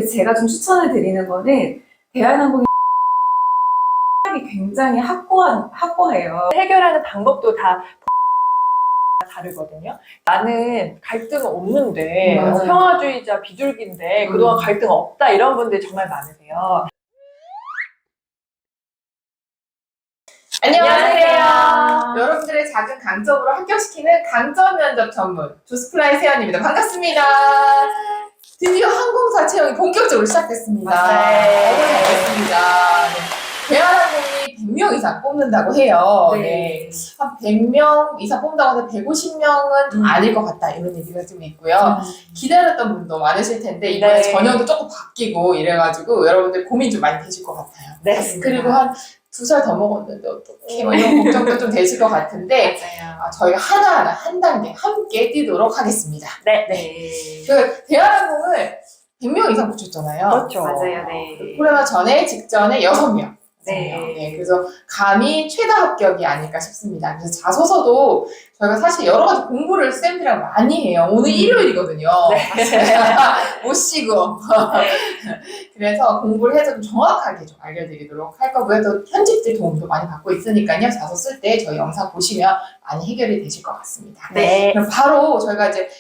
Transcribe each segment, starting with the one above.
제가 좀 추천을 드리는 거는 대한항공이 굉장히 확고해요. 해결하는 방법도 다 다르거든요. 나는 갈등은 없는데 맞아요. 평화주의자 비둘기인데 그동안 갈등 없다 이런 분들 정말 많으세요. 안녕하세요. 여러분들의 작은 강점으로 합격시키는 강점 면접 전문 조스플라이 세연입니다. 반갑습니다. 드디어 항공사 채용이 본격적으로 시작됐습니다. 반갑습니다. 대한항공이 100명 이상 뽑는다고 해요. 네. 한 100명 이상 뽑는다고 해서 150명은 아닐 것 같다 이런 얘기가 좀 있고요. 기다렸던 분도 많으실 텐데 이번에 전형도 조금 바뀌고 이래가지고 여러분들 고민 좀 많이 되실 것 같아요. 네. 그리고 한 2살 더 먹었는데 어떡해 뭐 이런 걱정도 좀 되실 것 같은데 저희가 하나하나 한 단계 함께 뛰도록 하겠습니다. 네. 그 대한항공을 100명 이상 붙였잖아요. 그렇죠. 맞아요. 네. 코로나 전에 직전에 6명. 네. 그래서 감히 최다 합격이 아닐까 싶습니다. 그래서 자소서도 저희가 사실 여러 가지 공부를 쌤들이랑 많이 해요. 오늘 일요일이거든요. 못 쉬고. 그래서 공부를 해서 좀 정확하게 좀 알려드리도록 할 거고요. 또 편집들 도움도 많이 받고 있으니까요. 자소 쓸 때 저희 영상 보시면 많이 해결이 되실 것 같습니다. 네. 그럼 바로 저희가 이제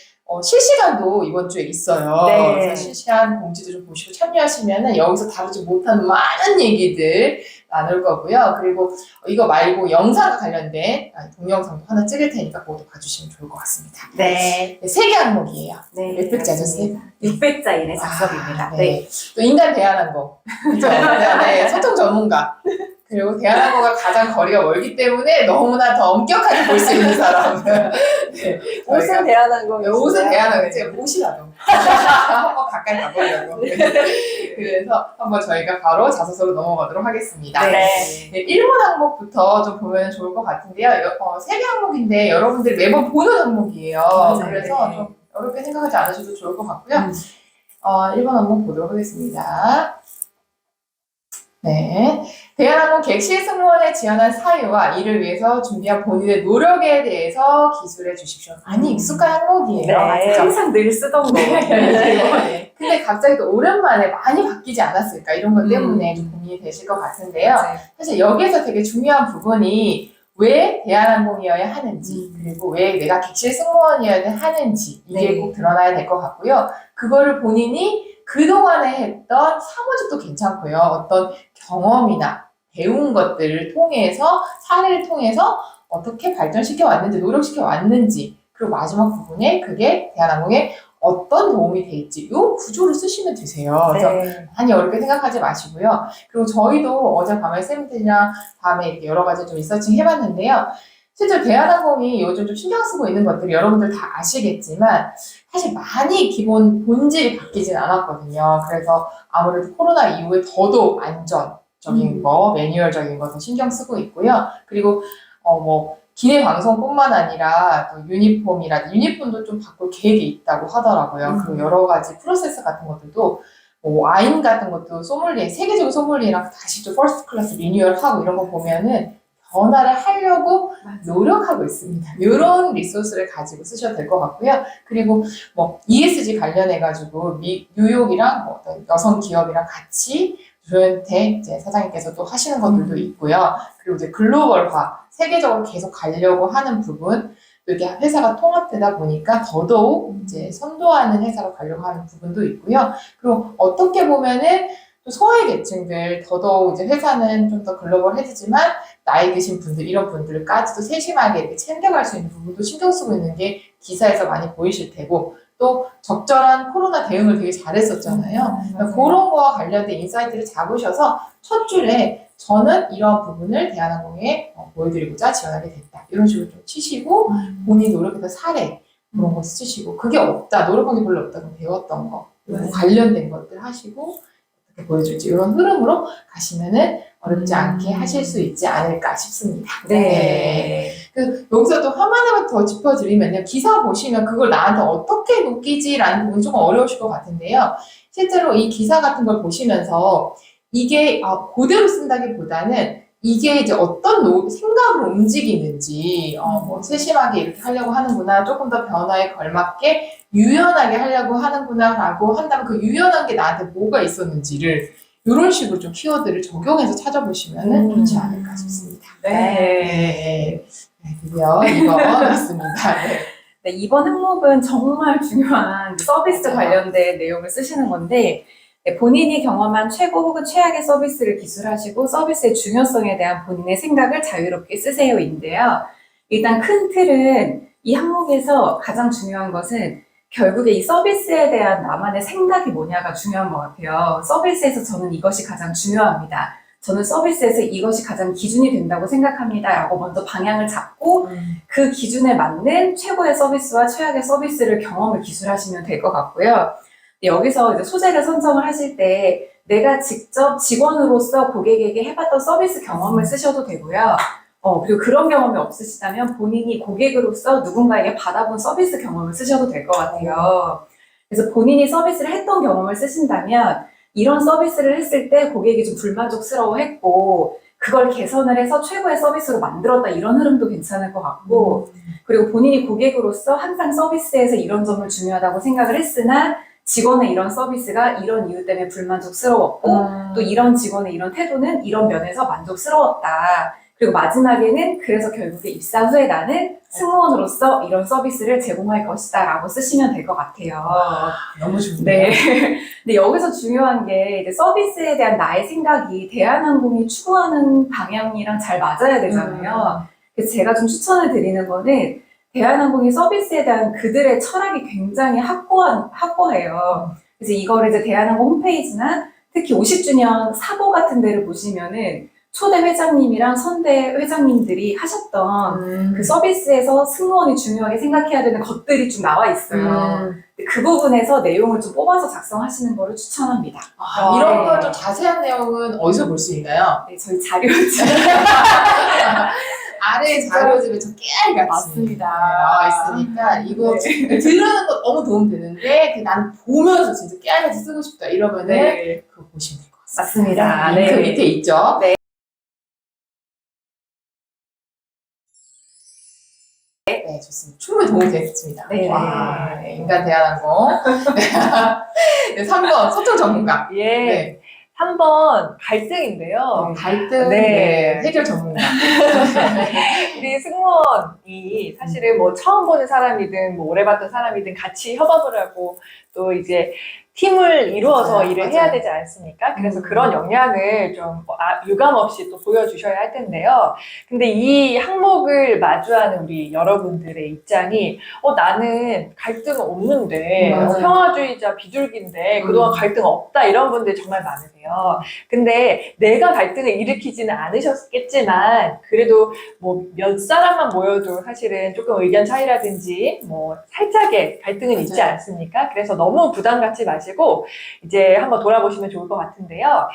실시간도 이번 주에 있어요. 네. 그래서 실시간 공지도 좀 보시고 참여하시면은 여기서 다루지 못한 많은 얘기들 나눌 거고요. 그리고 이거 말고 영상과 관련된 동영상도 하나 찍을 테니까 그것도 봐주시면 좋을 것 같습니다. 네. 3개 항목이에요. 네. 몇 백자죠, 쌤? 600자 이내 작성입니다. 네. 또 인간 대한항공. 그죠? 네. 소통 전문가. 그리고 대한항공과 가장 거리가 멀기 때문에 너무나 더 엄격하게 볼 수 있는 사람. 네. 옷은 대한항공. 옷은 대한항공. 제가 옷이라도. 한번 가까이 가보려고. 그래서 한번 저희가 바로 자소서로 넘어가도록 하겠습니다. 네. 네, 1번 항목부터 좀 보면 좋을 것 같은데요. 3개 항목인데 여러분들 매번 보는 항목이에요. 맞아요. 그래서 좀 어렵게 생각하지 않으셔도 좋을 것 같고요. 1번 항목 보도록 하겠습니다. 네. 대한항공 객실 승무원에 지원한 사유와 이를 위해서 준비한 본인의 노력에 대해서 기술해 주십시오. 많이 익숙한 항목이에요. 네. 항상 늘 쓰던 거. 네. 근데 갑자기 또 오랜만에 많이 바뀌지 않았을까 이런 것 때문에 좀 고민이 되실 것 같은데요. 사실 여기에서 되게 중요한 부분이 왜 대한항공이어야 하는지 그리고 왜 내가 객실 승무원이어야 하는지 이게 꼭 드러나야 될 것 같고요. 그거를 본인이 그동안에 했던 사무직도 괜찮고요. 어떤 경험이나 배운 것들을 통해서 사례를 통해서 어떻게 발전시켜 왔는지 노력시켜 왔는지 그리고 마지막 부분에 그게 대한항공에 어떤 도움이 될지 이 구조를 쓰시면 되세요. 그래서 많이 어렵게 생각하지 마시고요. 그리고 저희도 어젯밤에 쌤들이랑 밤에 이렇게 여러 가지 좀 리서칭 해봤는데요. 실제로 대한항공이 요즘 좀 신경 쓰고 있는 것들이 여러분들 다 아시겠지만 사실 많이 기본 본질이 바뀌진 않았거든요. 그래서 아무래도 코로나 이후에 더더욱 안전적인 거, 매뉴얼적인 거 더 신경 쓰고 있고요. 그리고 기내 방송뿐만 아니라 또 유니폼도 좀 바꿀 계획이 있다고 하더라고요. 그리고 여러 가지 프로세스 같은 것들도 와인 같은 것도 세계적인 소믈리에랑 다시 좀 퍼스트 클래스 리뉴얼하고 이런 거 보면은 변화를 하려고 노력하고 있습니다. 이런 리소스를 가지고 쓰셔도 될 것 같고요. 그리고 ESG 관련해가지고 뉴욕이랑 어떤 여성 기업이랑 같이 조현태 이제 사장님께서도 하시는 것들도 있고요. 그리고 이제 글로벌화, 세계적으로 계속 가려고 하는 부분, 또 이렇게 회사가 통합되다 보니까 더더욱 이제 선도하는 회사로 가려고 하는 부분도 있고요. 그리고 어떻게 보면은 또 소외계층들 더더욱 이제 회사는 좀 더 글로벌해지지만 나이 드신 분들 이런 분들까지도 세심하게 이렇게 챙겨갈 수 있는 부분도 신경 쓰고 있는 게 기사에서 많이 보이실 테고 또 적절한 코로나 대응을 되게 잘했었잖아요. 그런 거와 관련된 인사이트를 잡으셔서 첫 줄에 저는 이러한 부분을 대한항공에 보여드리고자 지원하게 됐다. 이런 식으로 좀 치시고 본인이 노력했던 사례 그런 거 쓰시고 그게 없다. 노력한 게 별로 없다. 그럼 배웠던 거 관련된 것들 하시고 어떻게 보여줄지 이런 흐름으로 가시면은 어렵지 않게 하실 수 있지 않을까 싶습니다. 네. 여기서 또 하나만 더 짚어드리면요. 기사 보시면 그걸 나한테 어떻게 녹이지라는 부분이 조금 어려우실 것 같은데요. 실제로 이 기사 같은 걸 보시면서 이게 그대로 쓴다기보다는 이게 이제 어떤 생각으로 움직이는지, 뭐 세심하게 이렇게 하려고 하는구나, 조금 더 변화에 걸맞게 유연하게 하려고 하는구나라고 한다면 그 유연한 게 나한테 뭐가 있었는지를 이런 식으로 좀 키워드를 적용해서 찾아보시면 좋지 않을까 싶습니다. 네. 드디어 이거 있습니다. 네. 네, 이번 항목은 정말 중요한 서비스 관련된 내용을 쓰시는 건데, 네, 본인이 경험한 최고 혹은 최악의 서비스를 기술하시고 서비스의 중요성에 대한 본인의 생각을 자유롭게 쓰세요인데요. 일단 큰 틀은 이 항목에서 가장 중요한 것은 결국에 이 서비스에 대한 나만의 생각이 뭐냐가 중요한 것 같아요. 서비스에서 저는 이것이 가장 중요합니다. 저는 서비스에서 이것이 가장 기준이 된다고 생각합니다. 라고 먼저 방향을 잡고 그 기준에 맞는 최고의 서비스와 최악의 서비스를 경험을 기술하시면 될 것 같고요. 여기서 이제 소재를 선정을 하실 때 내가 직접 직원으로서 고객에게 해봤던 서비스 경험을 쓰셔도 되고요. 그리고 그런 경험이 없으시다면 본인이 고객으로서 누군가에게 받아본 서비스 경험을 쓰셔도 될 것 같아요. 그래서 본인이 서비스를 했던 경험을 쓰신다면 이런 서비스를 했을 때 고객이 좀 불만족스러워했고 그걸 개선을 해서 최고의 서비스로 만들었다 이런 흐름도 괜찮을 것 같고 그리고 본인이 고객으로서 항상 서비스에서 이런 점을 중요하다고 생각을 했으나 직원의 이런 서비스가 이런 이유 때문에 불만족스러웠고 또 이런 직원의 이런 태도는 이런 면에서 만족스러웠다. 그리고 마지막에는 그래서 결국에 입사 후에 나는 승무원으로서 이런 서비스를 제공할 것이다 라고 쓰시면 될 것 같아요. 너무 좋네요. 네. 근데 여기서 중요한 게 이제 서비스에 대한 나의 생각이 대한항공이 추구하는 방향이랑 잘 맞아야 되잖아요. 그래서 제가 좀 추천을 드리는 거는 대한항공이 서비스에 대한 그들의 철학이 굉장히 확고해요. 그래서 이거를 이제 대한항공 홈페이지나 특히 50주년 사보 같은 데를 보시면은 초대 회장님이랑 선대 회장님들이 하셨던 그 서비스에서 승무원이 중요하게 생각해야 되는 것들이 좀 나와 있어요. 그 부분에서 내용을 좀 뽑아서 작성하시는 거를 추천합니다. 이런 거 좀 자세한 내용은 어디서 볼 수 있나요? 네, 저희 자료집. 아래 자료집에 좀 깨알같이 맞습니다. 나와 있으니까 이거 들으는 거 너무 도움 되는데 나는 보면서 진짜 깨알같이 쓰고 싶다 이러면은 네. 그거 보시면 될 것 같습니다. 맞습니다. 링크 네. 밑에 있죠? 네. 네, 좋습니다. 충분히 도움이 됐습니다. 네. 와, 네, 인간 대한항공. 네, 3번 소통 전문가. 예. 네. 3번 갈등인데요. 갈등 네. 해결 전문가. 우리 승무원이 사실은 뭐 처음 보는 사람이든 뭐 오래 봤던 사람이든 같이 협업을 하고 또 이제 팀을 이루어서 맞아요, 일을 맞아요. 해야 되지 않습니까? 그래서 그런 역량을 좀 유감 없이 또 보여주셔야 할 텐데요. 근데 이 항목을 마주하는 우리 여러분들의 입장이 나는 갈등은 없는데 맞아요. 평화주의자 비둘기인데 그동안 갈등 없다 이런 분들 정말 많으세요. 근데 내가 갈등을 일으키지는 않으셨겠지만 그래도 뭐 몇 사람만 모여도 사실은 조금 의견 차이라든지 뭐 살짝의 갈등은 있지 맞아요. 않습니까? 그래서 너무 부담 갖지 마시고 이제 한번 돌아보시면 좋을 것 같은데요.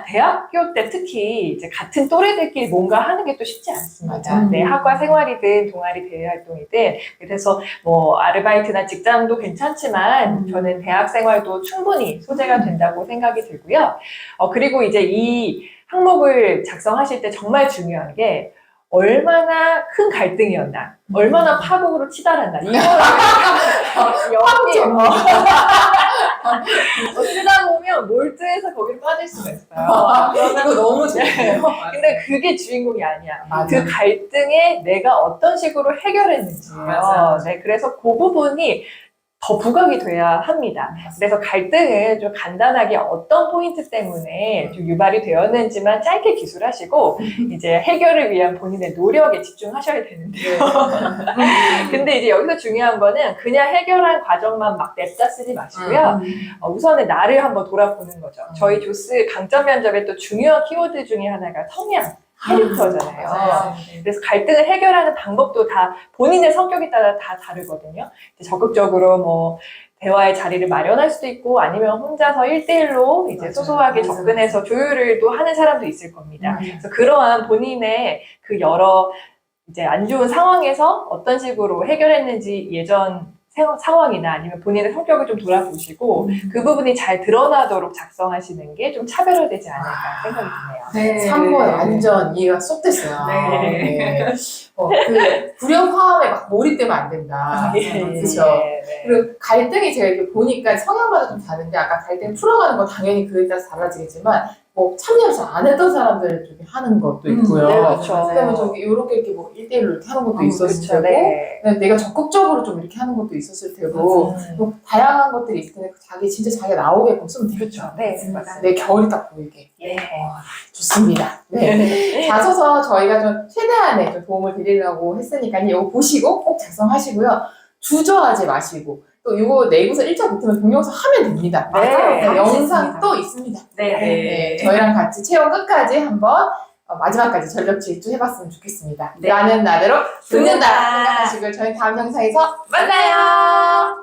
대학교 때 특히 이제 같은 또래들끼리 뭔가 하는 게 또 쉽지 않습니다. 맞아요. 네, 학과 생활이든 동아리 대외 활동이든 그래서 뭐 아르바이트나 직장도 괜찮지만 저는 대학 생활도 충분히 소재가 된다고 생각이 들고요. 그리고 이제 이 항목을 작성하실 때 정말 중요한 게 얼마나 큰 갈등이었나, 얼마나 파국으로 치달았나, 이거를 쓰다 보면 몰두해서 거기로 빠질 수가 있어요. 이거 너무 좋네요. 근데 그게 주인공이 아니야. 맞아요. 그 갈등에 내가 어떤 식으로 해결했는지예요. 맞아요. 네, 그래서 그 부분이 더 부각이 돼야 합니다. 그래서 갈등을 좀 간단하게 어떤 포인트 때문에 좀 유발이 되었는지만 짧게 기술하시고 이제 해결을 위한 본인의 노력에 집중하셔야 되는데요. 근데 이제 여기서 중요한 거는 그냥 해결한 과정만 막 냅다 쓰지 마시고요. 우선은 나를 한번 돌아보는 거죠. 저희 조스 강점 면접의 또 중요한 키워드 중에 하나가 성향. 캐릭터잖아요. 맞아요. 그래서 갈등을 해결하는 방법도 다 본인의 성격에 따라 다 다르거든요. 적극적으로 뭐 대화의 자리를 마련할 수도 있고 아니면 혼자서 1대1로 이제 맞아요. 소소하게 맞아요. 접근해서 조율을 또 하는 사람도 있을 겁니다. 맞아요. 그래서 그러한 본인의 그 여러 이제 안 좋은 상황에서 어떤 식으로 해결했는지 예전 상황이나 아니면 본인의 성격을 좀 돌아보시고 그 부분이 잘 드러나도록 작성하시는 게 좀 차별화되지 않을까 생각이 드네요. 네. 3번 완전 이해가 쏙 됐어요. 네. 그 불협화음에 막 몰입되면 안 된다. 그렇죠. 네. 그리고 갈등이 제가 이렇게 보니까 성향마다 좀 다른데 아까 갈등 풀어가는 건 당연히 그에 따라서 달라지겠지만 뭐 참여를 잘 안 했던 사람들 쪽에 하는 것도 있고요. 네, 그렇죠. 그다음에 좀 이렇게 이렇게 뭐 1대1로 이렇게 하는 것도 있었을 그렇죠. 테고 네. 그다음에 내가 적극적으로 좀 이렇게 하는 것도 있었을 테고 뭐 다양한 것들이 있을 텐데 자기 진짜 자기가 나오게끔 쓰면 되겠죠. 그렇죠. 네. 맞습니다. 내 결이 딱 보이게. 네. 좋습니다. 네. 자소서 저희가 좀 최대한의 좀 도움을 드리려고 했으니까 이거 보시고 꼭 작성하시고요. 주저하지 마시고 또 이거 내고서 1차 붙으면 동영상 하면 됩니다. 네. 맞아요. 영상 있습니다. 또 있습니다. 네. 네. 저희랑 같이 체험 끝까지 한번 마지막까지 전력 질주 해봤으면 좋겠습니다. 네. 나는 나대로 듣는다 듣는다. 생각하시고요. 저희 다음 영상에서 만나요.